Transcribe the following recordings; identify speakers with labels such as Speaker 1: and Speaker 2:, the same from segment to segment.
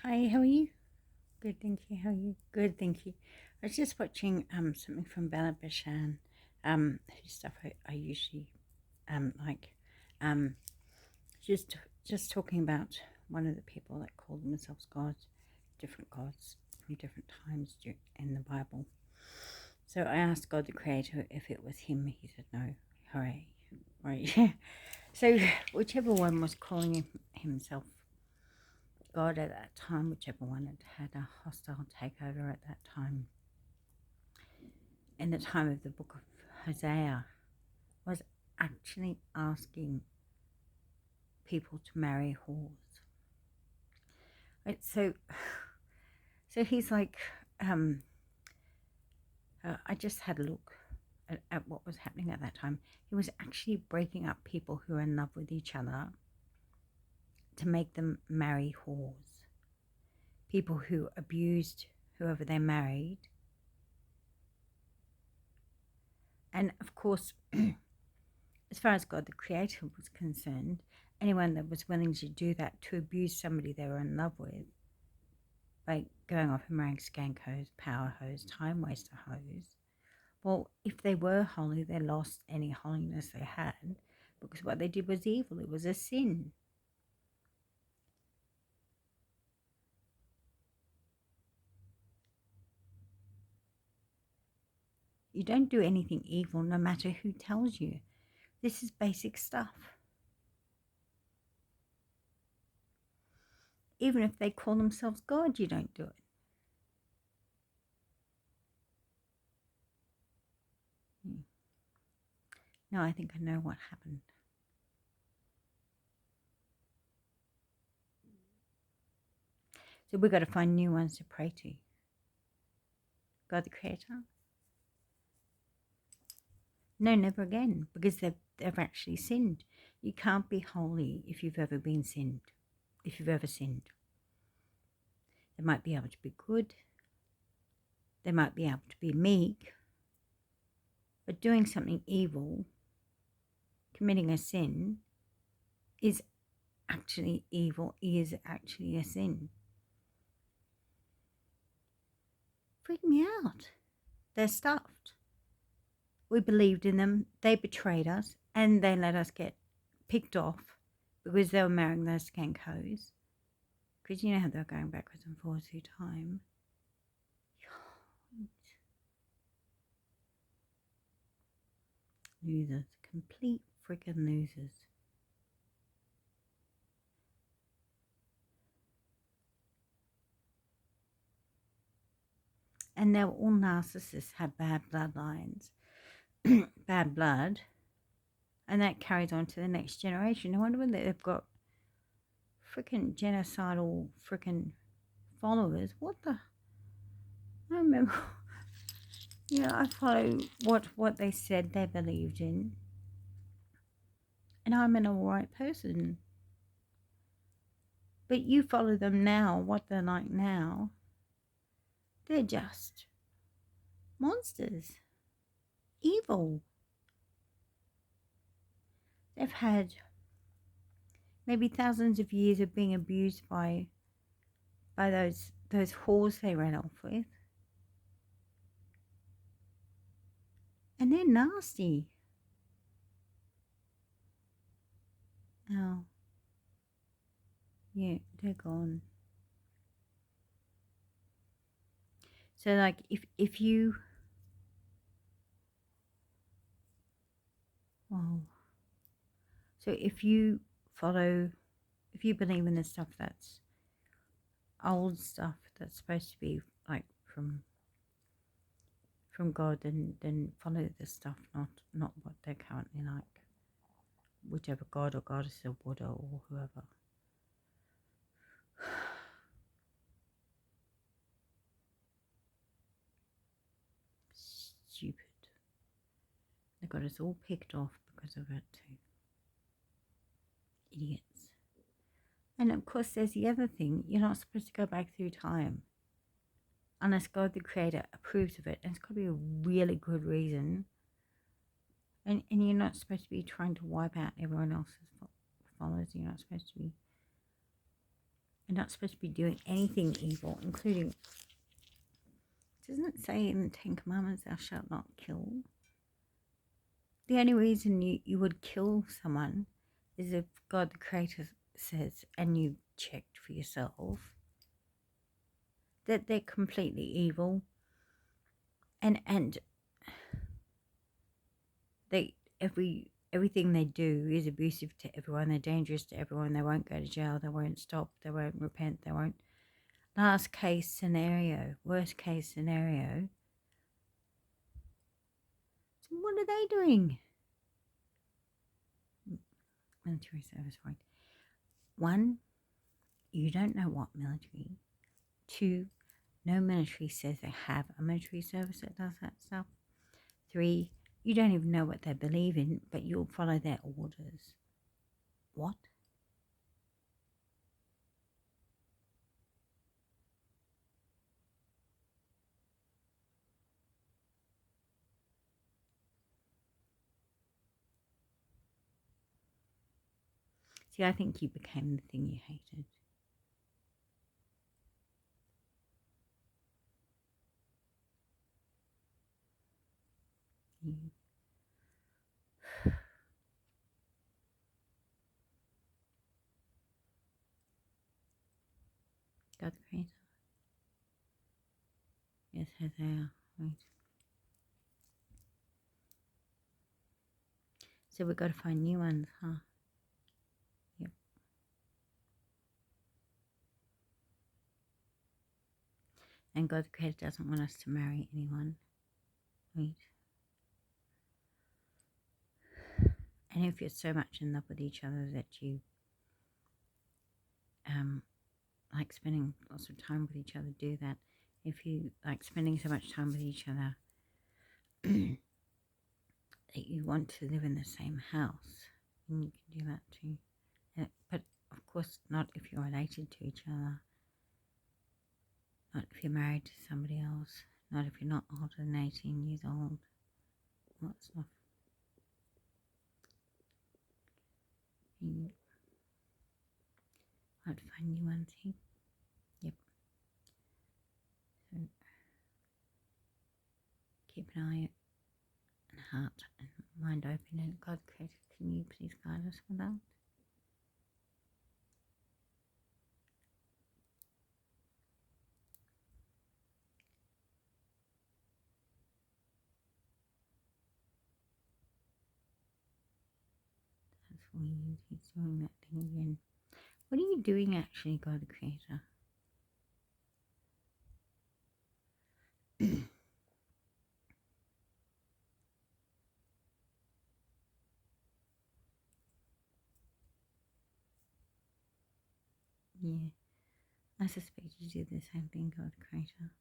Speaker 1: Hi, how are you? Good, thank you. How are you? Good, thank you. I was just watching something from Bella Bashan, whose stuff I usually like. Um just talking about one of the people that call themselves gods from different times in the Bible. So I asked God the Creator if it was him. He said no. Hooray! Right. So whichever one was calling himself God at that time, whichever one had a hostile takeover at that time, in the time of the book of Hosea, was actually asking people to marry whores. Right? So he's like, I just had a look at what was happening at that time. He was actually breaking up people who are in love with each other to make them marry whores. People who abused whoever they married. And of course, as far as God the Creator was concerned, anyone that was willing to do that, to abuse somebody they were in love with, by going off and marrying skank hoes, power hoes, time waster hoes, well, if they were holy, they lost any holiness they had, because what they did was evil. It was a sin. You don't do anything evil no matter who tells you. This is basic stuff. Even if they call themselves God, you don't do it. No, I think I know what happened. So we've got to find new ones to pray to. God the Creator? No, never again, because they've actually sinned. You can't be holy if you've ever been sinned, if you've ever sinned. They might be able to be good, they might be able to be meek, but doing something evil, committing a sin, is actually evil, is actually a sin. Freak me out. They're stuffed. We believed in them, they betrayed us, and they let us get picked off because they were marrying those skank hoes. Because you know how they're going backwards and forwards through time. Losers. Complete freaking losers. And they're all narcissists, have bad bloodlines, bad blood, and that carries on to the next generation. No wonder when they've got freaking genocidal freaking followers. What the? I remember. I follow what they said they believed in, and I'm an alright person. But you follow them now, what they're like now. They're just monsters, evil. They've had maybe thousands of years of being abused by those whores they ran off with. And they're nasty. Oh, yeah, they're gone. So like if you oh so if you believe in the stuff that's old stuff that's supposed to be like from God, then follow the stuff, not what they're currently like. Whichever god or goddess or Buddha or whoever. Stupid. They got us all picked off because of it too. Idiots. And of course there's the other thing, you're not supposed to go back through time unless God the Creator approves of it, and it's got to be a really good reason. And you're not supposed to be trying to wipe out everyone else's followers. You're not supposed to be You're not supposed to be doing anything evil, including, doesn't it say in the Ten Commandments, thou shalt not kill? The only reason you would kill someone is if God the Creator says, and you checked for yourself, that they're completely evil, and they everything they do is abusive to everyone. They're dangerous to everyone. They won't go to jail. They won't stop. They won't repent. They won't. Worst case scenario. So what are they doing? Military service, right? 1, you don't know what military. 2, no military says they have a military service that does that stuff. 3, you don't even know what they believe in, but you'll follow their orders. What? See, I think you became the thing you hated. You. God the Creator. Yes, Hosea. Right. So we've got to find new ones, huh? Yep. And God the Creator doesn't want us to marry anyone. Right. And if you're so much in love with each other that you like spending lots of time with each other, do that. If you like spending so much time with each other that you want to live in the same house, then you can do that too. But of course not if you're related to each other, not if you're married to somebody else, not if you're not older than 18 years old, all that stuff. I'd find new ones here. Yep. So keep an eye and heart and mind open, and God Creator, can you please guide us with that? That's weird. He's doing that thing again. What are you doing actually, God the Creator? Yeah, I suspect you do the same thing, God Creator.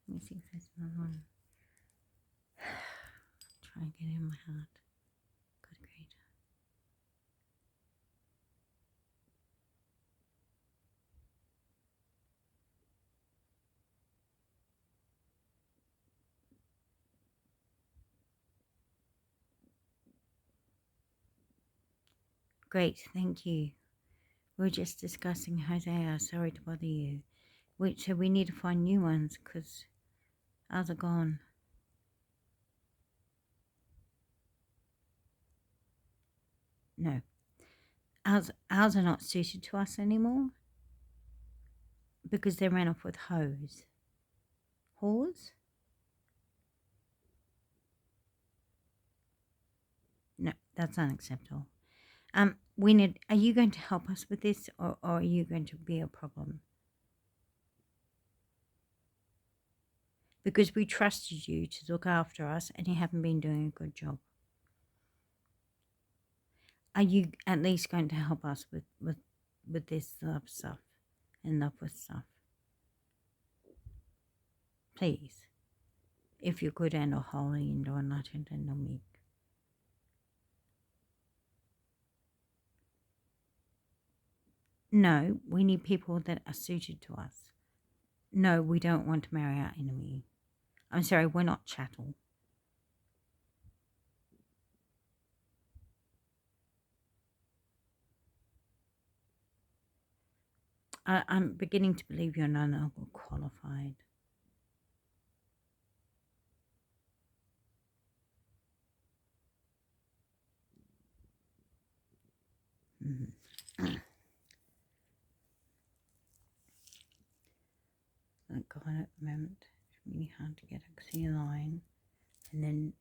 Speaker 1: Let me see if there's another one. Try and get it in my heart. God Creator. Great, thank you. We were just discussing Hosea. Sorry to bother you. So we need to find new ones because ours are gone. No. Ours are not suited to us anymore because they ran off with hoes. Whores? No, that's unacceptable. Are you going to help us with this, or are you going to be a problem? Because we trusted you to look after us and you haven't been doing a good job. Are you at least going to help us with this love stuff and love with stuff? Please. If you're good and or holy and or enlightened and or meek. No, we need people that are suited to us. No, we don't want to marry our enemy. I'm sorry, we're not chattel. I'm beginning to believe you're no longer qualified. Mhm. Like God, at the moment, it's really hard to get a clear line, and then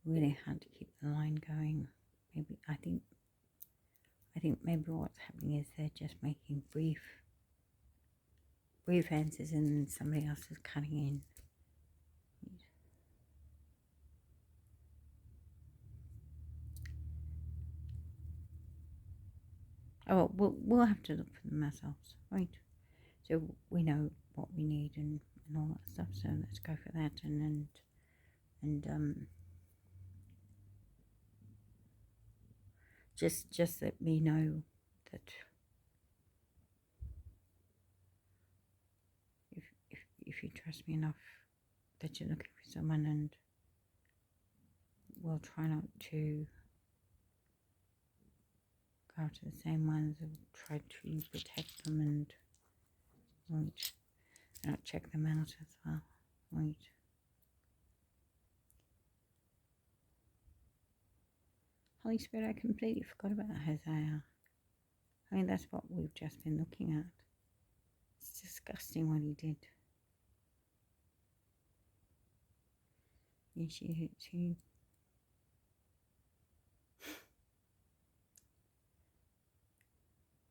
Speaker 1: really hard to keep the line going. Maybe I think maybe what's happening is they're just making brief answers, and then somebody else is cutting in. Oh, we'll have to look for them ourselves, right? So we know what we need and all that stuff. So let's go for that, and just let me know that if you trust me enough that you're looking for someone, and we'll try not to go to the same ones and try to protect them and right, and check them out as well, right. Holy Spirit, I completely forgot about Hosea. I mean, that's what we've just been looking at. It's disgusting what he did. Yes, you too.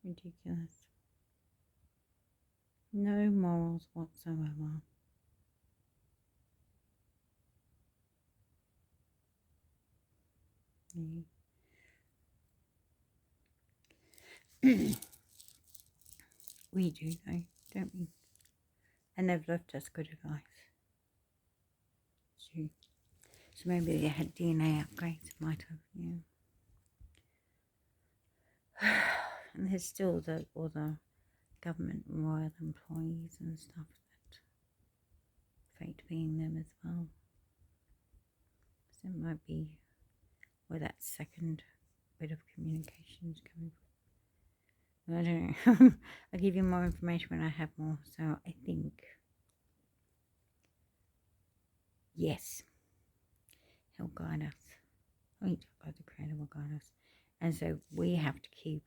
Speaker 1: Ridiculous. No morals whatsoever. Yeah. We do know, don't we? And they've left us good advice. So maybe they had DNA upgrades, might have, yeah. And there's still all the government royal employees and stuff that fate being them as well. So it might be where that second bit of communication is coming from. I don't know. I'll give you more information when I have more. So I think, yes, he'll guide us. Wait, God the Creator will guide us. And so we have to keep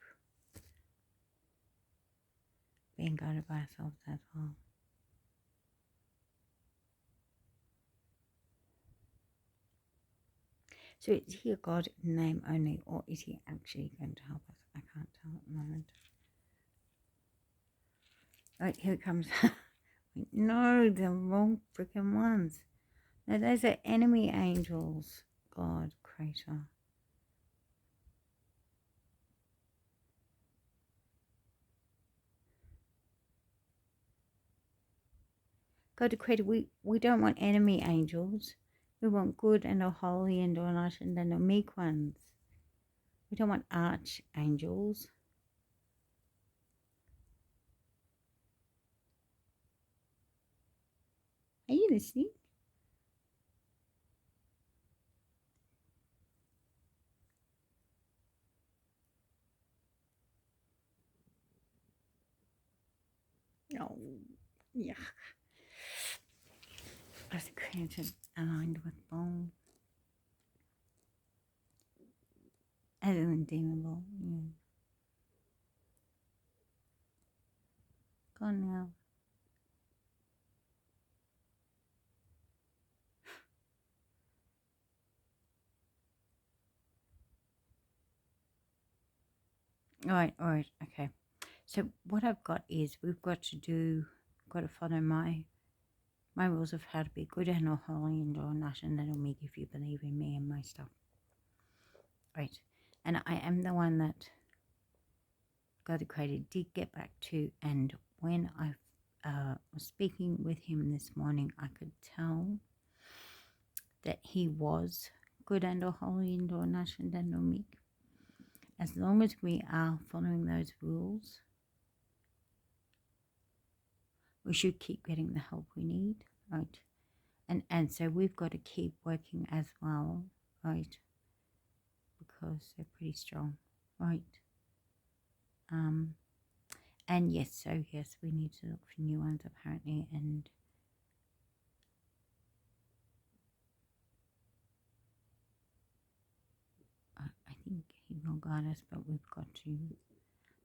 Speaker 1: being guided by ourselves as well. So is he a God in name only, or is he actually going to help us? I can't tell at the moment. Right, here it comes. No, the wrong freaking ones. No, those are enemy angels. God, Creator. God, the Creator, we don't want enemy angels. We want good and a holy and all nice and then the meek ones. We don't want archangels. Are you listening? No. Yeah. As created aligned with bone. As irredeemable. Yeah. Gone now. All right, okay. So what I've got is we've got to follow my rules of how to be good and not holy and all that, and that'll make if you believe in me and my stuff. Right. And I am the one that God the Creator did get back to, and when I was speaking with him this morning, I could tell that he was good and all holy and all that and all meek. As long as we are following those rules, we should keep getting the help we need, right? And so we've got to keep working as well, right? Because they're pretty strong, right? And yes, so yes, we need to look for new ones apparently, and I think he will guide us, but we've got to,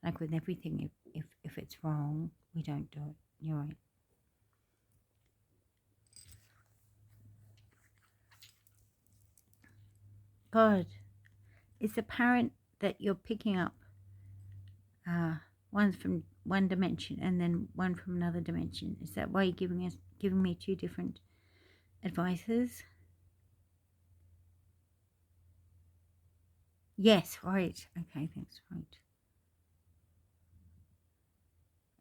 Speaker 1: like with everything, if it's wrong, we don't do it. You're right. God, it's apparent that you're picking up one's from one dimension and then one from another dimension. Is that why you're giving me two different advices? Yes, right. Okay, thanks. Right.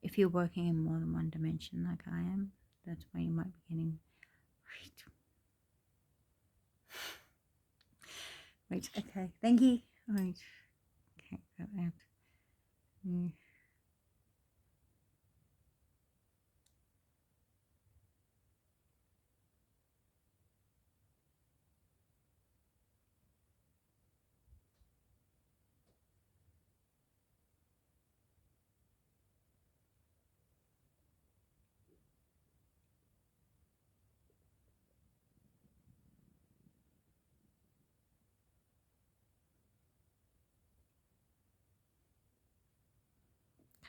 Speaker 1: If you're working in more than one dimension like I am, that's why you might be getting right. Okay, thank you. Right. Okay, got that. Yeah.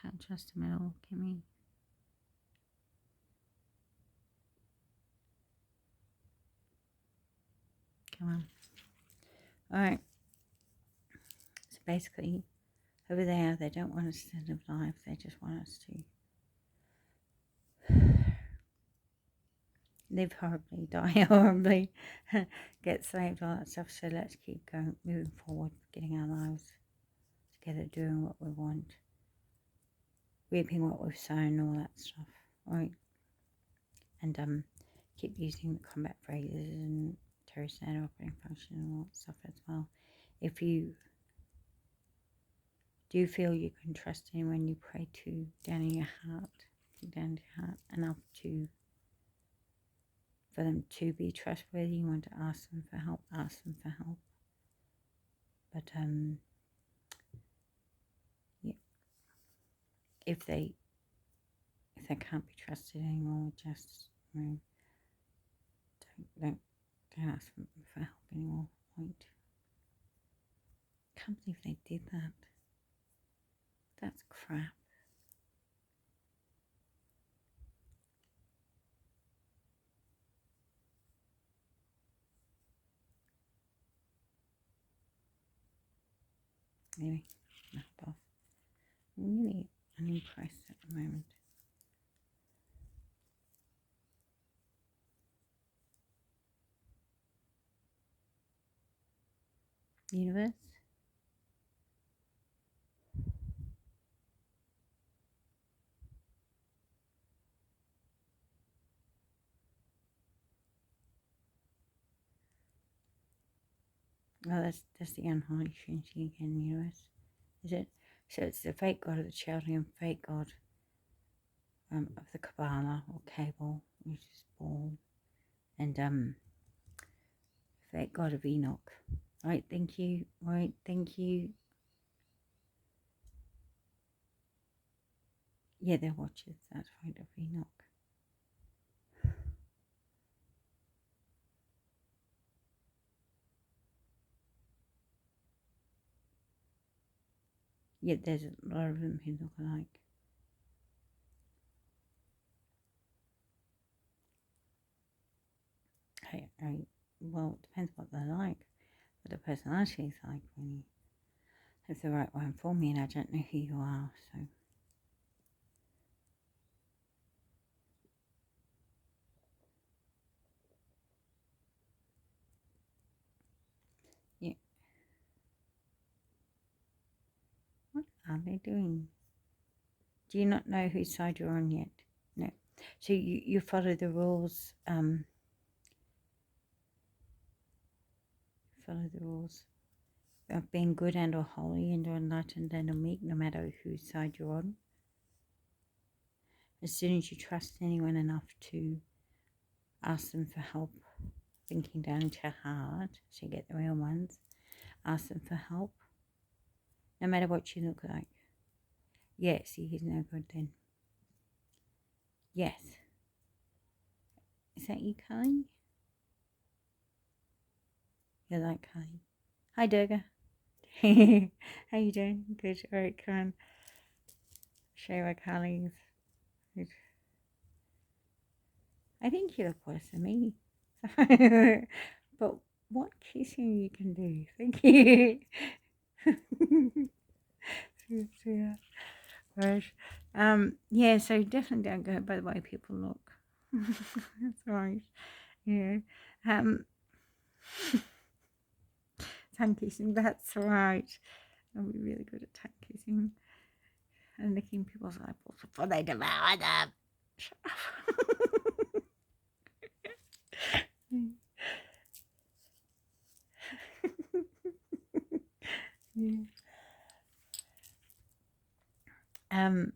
Speaker 1: Can't trust him at all, can we? Come on. Alright. So basically, over there, they don't want us to live life, they just want us to live horribly, die horribly, get saved, all that stuff. So let's keep going, moving forward, getting our lives together, doing what we want, reaping what we've sown, all that stuff. Right. And keep using the combat phrases and Terry standard operating function and all that stuff as well. If you do feel you can trust anyone you pray to down in your heart, down in your heart, enough for them to be trustworthy, you want to ask them for help, ask them for help. But yeah, if they can't be trusted anymore, just don't ask them for help anymore. Point. Can't believe they did that. That's crap. Anyway, enough off. I'm really unimpressed at the moment. Universe? Oh, that's the unholy trinity again, universe. Is it? So it's the fake god of the Chaldean, fake god of the Kabbalah or Cable, which is Paul, and fake god of Enoch. Right, thank you. Right, thank you. Yeah, they're watchers. That's right, of Enoch. Yeah, there's a lot of them who look alike. Well, it depends what they're like, but the personality is like when you have the right one for me, and I don't know who you are, so. Yeah. What are they doing? Do you not know whose side you're on yet? No. So you follow the rules, of being good and or holy and or enlightened and or meek, no matter whose side you're on. As soon as you trust anyone enough to ask them for help, thinking down into your heart, so you get the real ones, ask them for help, no matter what you look like. Yeah, see, he's no good then. Yes. Is that you, Kylie? You like Kylie? Hi, Durga. How you doing? Good. All right, come on. Show you what Kylie is. Good. I think you look worse than me. But what kissing you can do? Thank you. Yeah. Right. Yeah, so definitely don't go by the way people look. That's right. Yeah. Um, tongue kissing, that's right. I'll be really good at tongue kissing and licking people's eyeballs before they devour them. Shut up. Yeah. Um,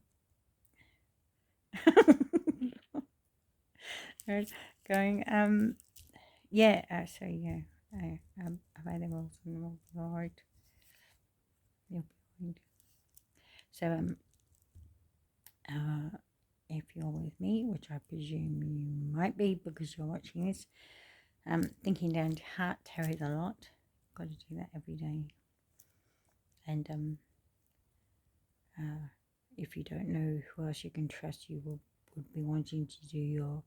Speaker 1: right, going, yeah, so yeah, available on the right. You'll be fine. So, if you're with me, which I presume you might be because you're watching this, thinking down to heart tarot a lot. Got to do that every day. And if you don't know who else you can trust, you would be wanting to do your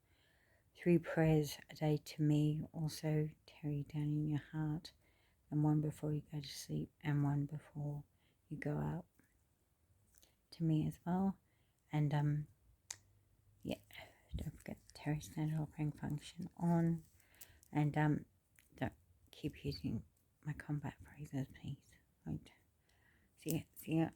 Speaker 1: 3 prayers a day to me, also tarot down in your heart, and one before you go to sleep, and one before you go out to me as well. And yeah, don't forget the tarot standard operating function on, and don't keep using my combat phrases, please. Right. See ya.